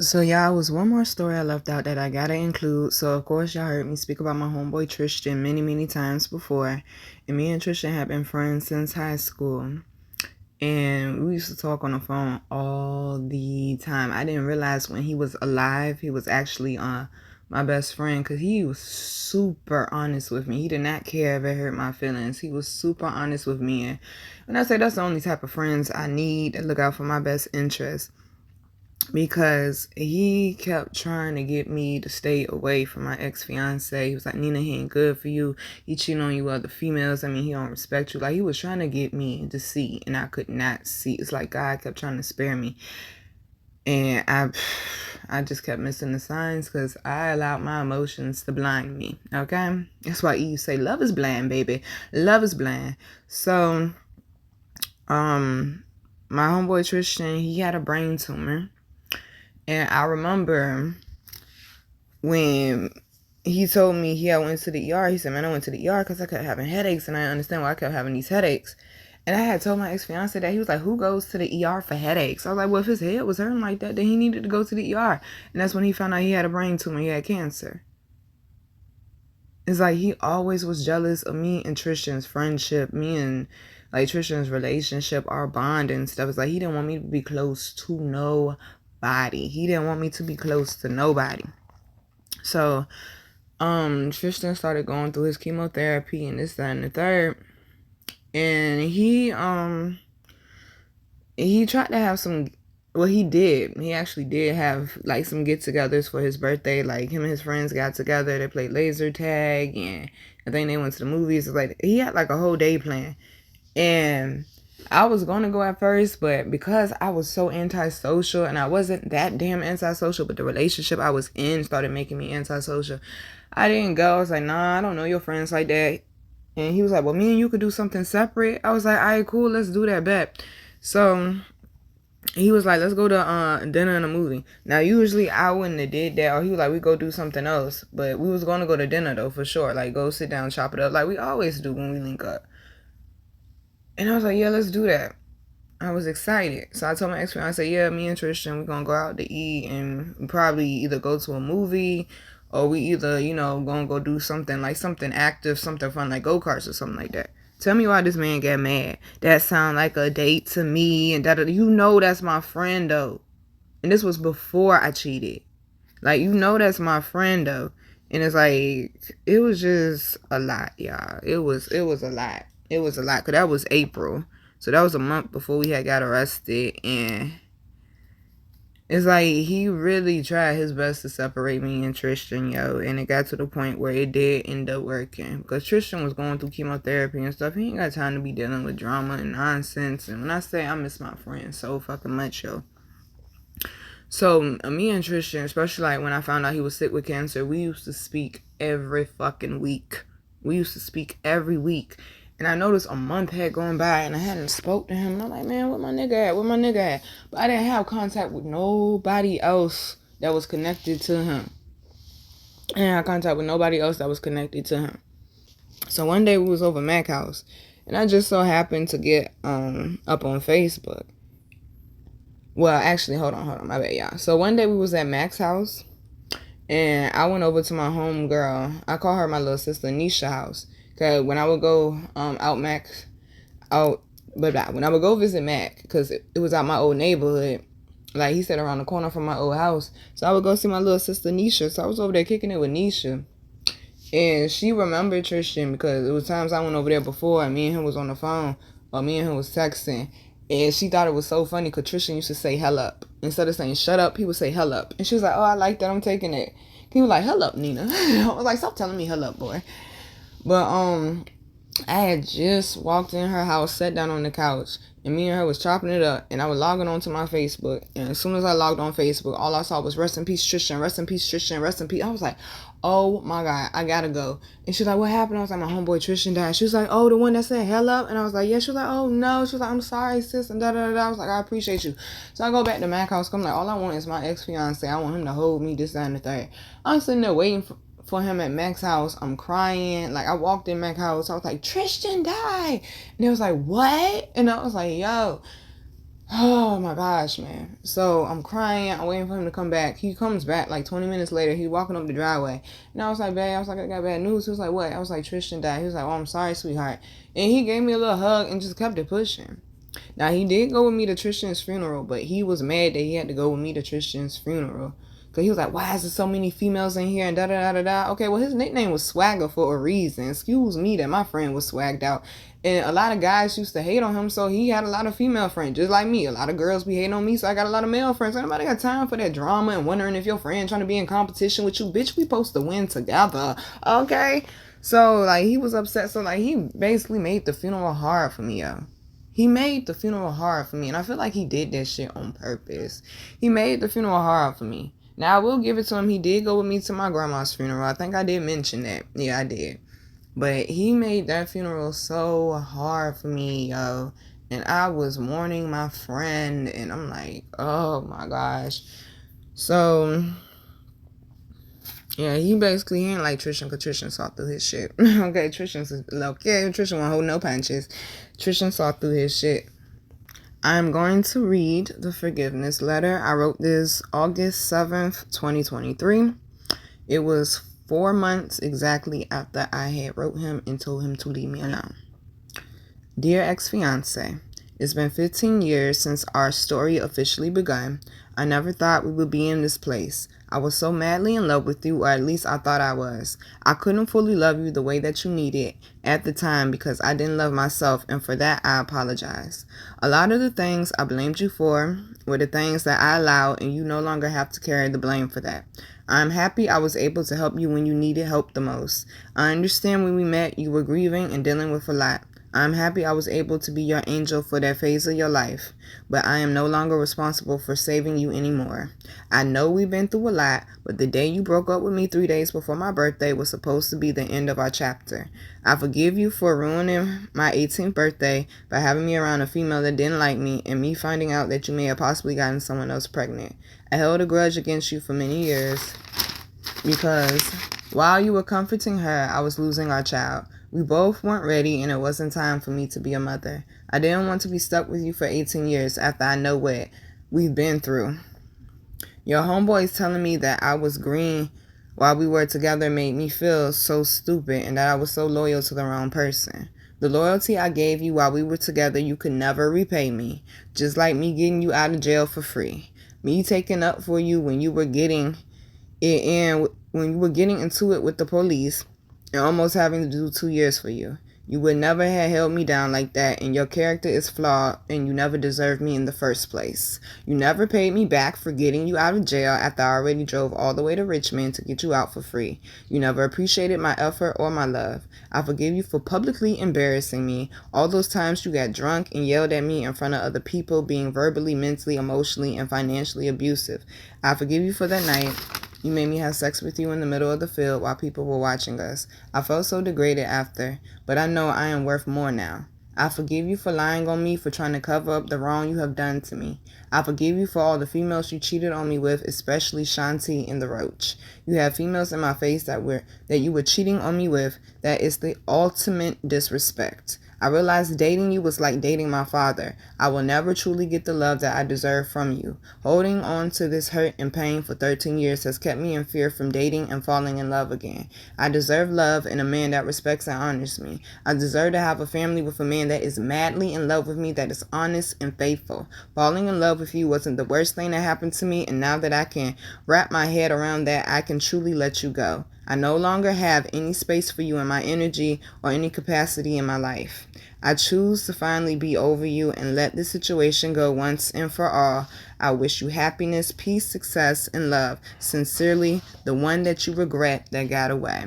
So y'all, was one more story I left out that I gotta include. So of course y'all heard me speak about my homeboy Tristan many times before. And me and Tristan have been friends since high school. And we used to talk on the phone all the time. I didn't realize when he was alive, he was actually my best friend, because he was super honest with me. He did not care if it hurt my feelings. He was super honest with me. And when I say that's the only type of friends I need to look out for my best interest, because he kept trying to get me to stay away from my ex-fiance. He was like, Nina, he ain't good for you. He cheating on you with other females. I mean, he don't respect you. Like, he was trying to get me to see, and I could not see. It's like God kept trying to spare me. And I just kept missing the signs because I allowed my emotions to blind me, okay? That's why you say love is blind, baby. Love is blind. So, my homeboy Tristan, he had a brain tumor. And I remember when he told me he had went to the ER, he said, man, I went to the ER because I kept having headaches, and I understand why I kept having these headaches. And I had told my ex-fiance that. He was like, who goes to the ER for headaches? I was like, well, if his head was hurting like that, then he needed to go to the ER. And that's when he found out he had a brain tumor, he had cancer. It's like he always was jealous of me and Tristan's friendship, me and like Tristan's relationship, our bond and stuff. It's like he didn't want me to be close to nobody. He didn't want me to be close to nobody. So, Tristan started going through his chemotherapy and this, that, and the third. And he tried to have some, well, he did. He actually did have like some get-togethers for his birthday. Like him and his friends got together. They played laser tag, and I think they went to the movies. It's like he had like a whole day plan. And I was going to go at first, but because I was so antisocial, and I wasn't that damn antisocial, but the relationship I was in started making me antisocial, I didn't go. I was like, nah, I don't know your friends like that. And he was like, well, me and you could do something separate. I was like, all right, cool, let's do that, bet. So he was like, let's go to dinner and a movie. Now, usually I wouldn't have did that, or he was like, we go do something else. But we was going to go to dinner, though, for sure. Like, go sit down, chop it up, like we always do when we link up. And I was like, yeah, let's do that. I was excited. So I told my ex-friend, I said, yeah, me and Tristan, we're going to go out to eat and probably either go to a movie, or we either, going to go do something, like something active, something fun, like go-karts or something like that. Tell me why this man got mad. That sound like a date to me, and that, that's my friend, though. And this was before I cheated. Like, that's my friend, though. And it's like, it was just a lot, y'all. It was a lot. It was a lot, because that was April. So that was a month before we had got arrested. And it's like he really tried his best to separate me and Tristan, yo. And it got to the point where it did end up working. Because Tristan was going through chemotherapy and stuff. He ain't got time to be dealing with drama and nonsense. And when I say I miss my friend so fucking much, yo. So me and Tristan, especially like when I found out he was sick with cancer, we used to speak every fucking week. We used to speak every week. And I noticed a month had gone by and I hadn't spoke to him. And I'm like, man, where my nigga at? Where my nigga at? But I didn't have contact with nobody else that was connected to him. I didn't have contact with nobody else that was connected to him. So one day we was over Mac house. And I just so happened to get up on Facebook. Well, actually, hold on, my bad, y'all. So one day we was at Mac's house, and I went over to my home girl. I call her my little sister Nisha house, cause when I would go when I would go visit Mac, cause it was out my old neighborhood. Like he said, around the corner from my old house. So I would go see my little sister Nisha. So I was over there kicking it with Nisha, and she remembered Tristan because it was times I went over there before, and me and him was on the phone, or me and him was texting. And she thought it was so funny because Tristan used to say hell up. Instead of saying shut up, he would say hell up. And she was like, oh, I like that. I'm taking it. He was like, hell up, Nina. I was like, stop telling me hell up, boy. But I had just walked in her house, sat down on the couch, and me and her was chopping it up. And I was logging onto my Facebook. And as soon as I logged on Facebook, all I saw was rest in peace, Tristan, rest in peace, Tristan, rest in peace. I was like, oh my God, I gotta go. And she was like, what happened? I was like, my homeboy Tristan died. She was like, oh, the one that said hell up? And I was like, yeah. She was like, oh no. She was like, I'm sorry, sis, and da-da-da-da. I was like, I appreciate you. So I go back to Mac house. I'm like, all I want is my ex-fiance. I want him to hold me, this, that, and the third. I'm sitting there waiting for him at Mac's house. I'm crying. Like, I walked in Mac's house. I was like, Tristan died. And they was like, what? And I was like, yo. Oh my gosh, man. So I'm crying. I'm waiting for him to come back. He comes back like 20 minutes later. He walking up the driveway. And I was like, babe, I got bad news. He was like, what? I was like, Tristan died. He was like, oh, I'm sorry, sweetheart. And he gave me a little hug and just kept it pushing. Now, he did go with me to Tristan's funeral, but he was mad that he had to go with me to Tristan's funeral. Because he was like, why is there so many females in here and da-da-da-da-da. Okay, well, his nickname was Swagger for a reason. Excuse me that my friend was swagged out. And a lot of guys used to hate on him, so he had a lot of female friends, just like me. A lot of girls be hating on me, so I got a lot of male friends. Nobody got time for that drama and wondering if your friend trying to be in competition with you. Bitch, we supposed to win together, okay? So, like, he was upset. So, like, he basically made the funeral hard for me, yo. He made the funeral hard for me, and I feel like he did that shit on purpose. He made the funeral hard for me. Now, I will give it to him. He did go with me to my grandma's funeral. I think I did mention that. Yeah, I did. But he made that funeral so hard for me, yo. And I was mourning my friend, and I'm like, oh my gosh. So, yeah, he ain't like Tristan, because Tristan saw through his shit. Okay, Tristan won't hold no punches. Tristan saw through his shit. I'm going to read the forgiveness letter. I wrote this August 7th, 2023. It was 4 months exactly after I had wrote him and told him to leave me alone. Dear ex-fiance, it's been 15 years since our story officially begun. I never thought we would be in this place. I was so madly in love with you, or at least I thought I was. I couldn't fully love you the way that you needed at the time because I didn't love myself, and for that I apologize. A lot of the things I blamed you for were the things that I allowed, and you no longer have to carry the blame for that. I'm happy I was able to help you when you needed help the most. I understand when we met, you were grieving and dealing with a lot. I'm happy I was able to be your angel for that phase of your life, but I am no longer responsible for saving you anymore. I know we've been through a lot, but the day you broke up with me 3 days before my birthday was supposed to be the end of our chapter. I forgive you for ruining my 18th birthday by having me around a female that didn't like me and me finding out that you may have possibly gotten someone else pregnant. I held a grudge against you for many years because while you were comforting her, I was losing our child. We both weren't ready, and it wasn't time for me to be a mother. I didn't want to be stuck with you for 18 years after I know what we've been through. Your homeboys telling me that I was green while we were together made me feel so stupid and that I was so loyal to the wrong person. The loyalty I gave you while we were together, you could never repay me. Just like me getting you out of jail for free. Me taking up for you when you were getting into it with the police and almost having to do 2 years for you. You would never have held me down like that, and your character is flawed, and you never deserved me in the first place. You never paid me back for getting you out of jail after I already drove all the way to Richmond to get you out for free. You never appreciated my effort or my love. I forgive you for publicly embarrassing me. All those times you got drunk and yelled at me in front of other people, being verbally, mentally, emotionally, and financially abusive. I forgive you for that night. You made me have sex with you in the middle of the field while people were watching us. I felt so degraded after, but I know I am worth more now. I forgive you for lying on me, for trying to cover up the wrong you have done to me. I forgive you for all the females you cheated on me with, especially Shanti and the Roach. You have females in my face that you were cheating on me with. That is the ultimate disrespect. I realized dating you was like dating my father. I will never truly get the love that I deserve from you. Holding on to this hurt and pain for 13 years has kept me in fear from dating and falling in love again. I deserve love and a man that respects and honors me. I deserve to have a family with a man that is madly in love with me, that is honest and faithful. Falling in love with you wasn't the worst thing that happened to me, and now that I can wrap my head around that, I can truly let you go. I no longer have any space for you in my energy or any capacity in my life. I choose to finally be over you and let this situation go once and for all. I wish you happiness, peace, success, and love. Sincerely, the one that you regret that got away.